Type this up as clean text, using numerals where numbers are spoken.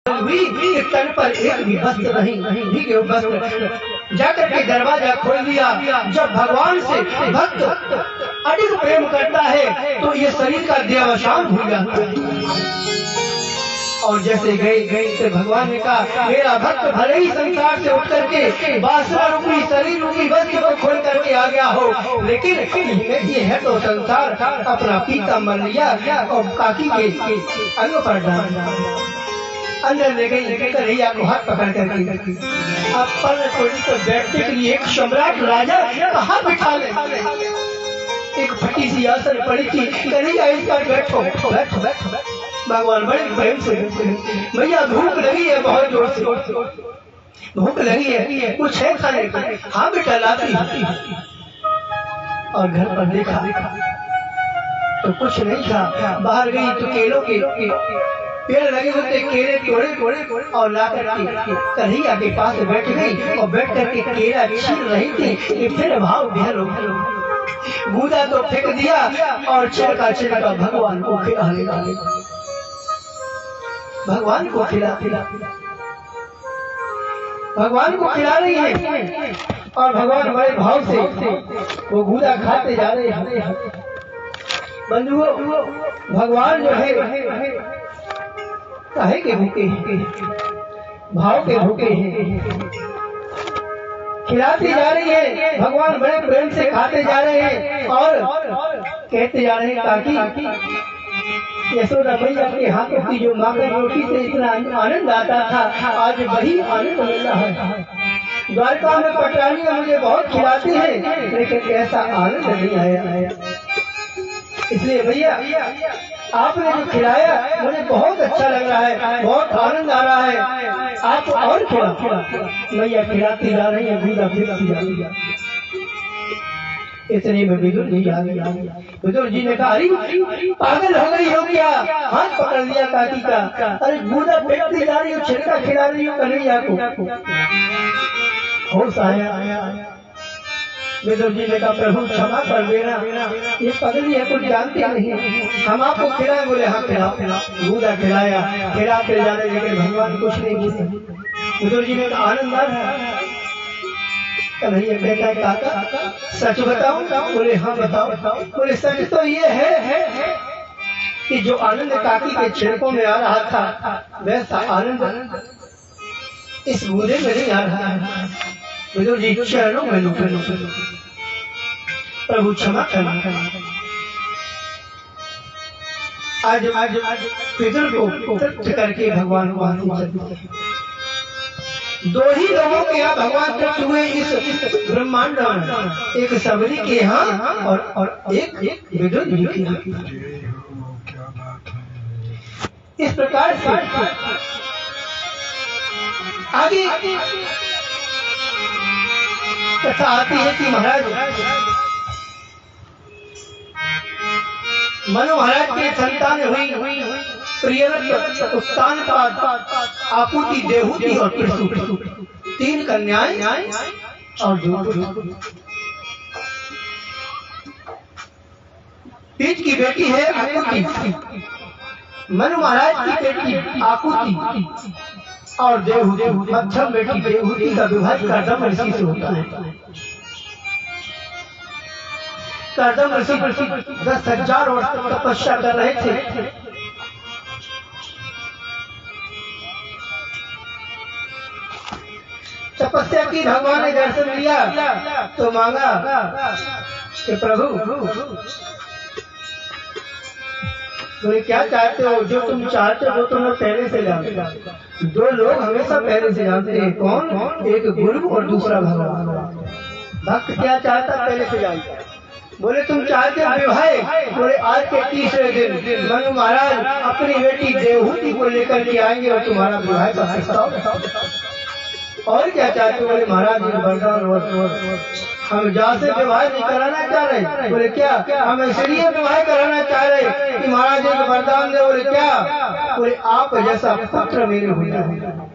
हुई कि तन पर एक भी वस्त्र नहीं, भीगे वस्त्र। जाकर के दरवाजा खोल दिया। जब भगवान से भक्त अधिक प्रेम करता है तो ये शरीर का देहावसान भूल जाता है। और जैसे गए से भगवान ने कहा, मेरा भक्त भले ही संसार से उठ करके वासना रूपी शरीर रूपी वस्त्र को खोल करके आ गया हो, लेकिन ये है तो संसार अपना पीता मन लिया और काकी के अंग पर डाल अंदर ले गई। कन्हैया को हाथ पकड़ करके आप पर बैठने के लिए एक सम्राट राजा कहाँ बिठा ले। एक फटी सी आसन पड़ी थी। कन्हैया इस पर बैठो बैठो बैठो। भगवान बड़े प्रेम से, भैया भूख लगी है बहुत जोर से, भूख लगी है, कुछ है खाने को? हाँ बेटा लाती। और घर पर देखा तो कुछ नहीं था। बाहर गई तो केलों के पेड़ लगे होते, केले तोड़े और ला करके कन्हैया के पास बैठ गई और बैठ करके केला छील रही थी कि फिर भाव ढेर गूदा तो फेंक दिया और छिड़का भगवान को खिलाने लगे। भगवान को खिला भगवान को खिला रही है और भगवान बड़े भाव से वो गूदा खाते जा रहे हैं। बंधुओं, भगवान जो है काहे के भूखे हैं, भाव के भूखे हैं। खिलाती जा रही है, भगवान बड़े प्रेम से खाते जा रहे हैं और कहते जा रहे हैं, ताकि यशोदा मैया के हाथों की जो माखन रोटी से इतना आनंद आता था, आज वही आनंद मिल रहा है। द्वारका में पटरानियां मुझे बहुत खिलाती है, लेकिन ऐसा आनंद नहीं आया। इसलिए भैया आपने जो खिलाया मुझे बहुत अच्छा लग रहा है, बहुत आनंद आ रहा है। आप और खिला। मैया खिलाती जा रही है, गूदा खिलाती जा रही है। इतने में विदुर जी आ गया। विदुर जी ने कहा, अरे पागल हो गई हो क्या? हाथ पकड़ लिया काकी का। अरे गूदा फेंकती जा रही हो, छिलका खिला रही हो कन्हैया को। होश आया। विदुर जी ने कहा, प्रभु क्षमा कर देना, ये पगली है, कुछ जानती नहीं, हम आपको खिलाए। बोले हाँ खिलाओ। गूदा खिलाया, खिलाते जा रहे, लेकिन भगवान कुछ नहीं बोले। विदुर जी ने कहा, आनंद आ रहा है? कन्हैया कहता है, काका सच बताऊं? बोले हाँ बताओ। बोले सच तो ये है कि जो आनंद काकी के छिड़कों में आ रहा था, वैसा आनंद इस बूढ़े में नहीं आ रहा है। विदुर जी चरणों में लूटे प्रभु क्षमा करना। आज पितर को तृप्त करके भगवान को दो ही लोगों के यहाँ भगवान तृप्त हुए इस ब्रह्मांड में, एक सबरी के यहाँ और एक विदुर जी के यहाँ। इस प्रकार से आगे कथा आती है कि महाराज मनु महाराज की संतान हुई, प्रियव्रत, उत्तान आपूति, देहूति और प्रसूति, 3 कन्याएं और 2 बीच की बेटी है आपूति। मनु महाराज की बेटी आपूति और देहूति, मध्यम बेटी देहूति का विवाह कर्दम ऋषि से होता है। कर्दम ऋषि 10,000 वर्ष तक तपस्या कर रहे थे। तपस्या की, भगवान ने दर्शन लिया तो मांगा कि प्रभु बोले क्या चाहते हो? जो तुम चाहते हो तो मैं पहले से जानता हूँ। 2 लोग हमेशा पहले से जानते हैं, कौन? एक गुरु और दूसरा भगवान। भक्त क्या चाहता पहले से जानता है। बोले तुम चाहते हो विवाह? बोले आज के 30वें दिन मनु महाराज अपनी बेटी देवहूति को लेकर के आएंगे और तुम्हारा विवाह का प्रस्ताव। और क्या चाहते हो? बोले महाराज वरदान, हम जहाँ से विवाह नहीं कराना चाह रहे। बोले क्या? हम इसलिए विवाह कराना चाह रहे कि महाराज एक वरदान दे। बोले क्या? बोले आप जैसा पुत्र मेरे हो जाए।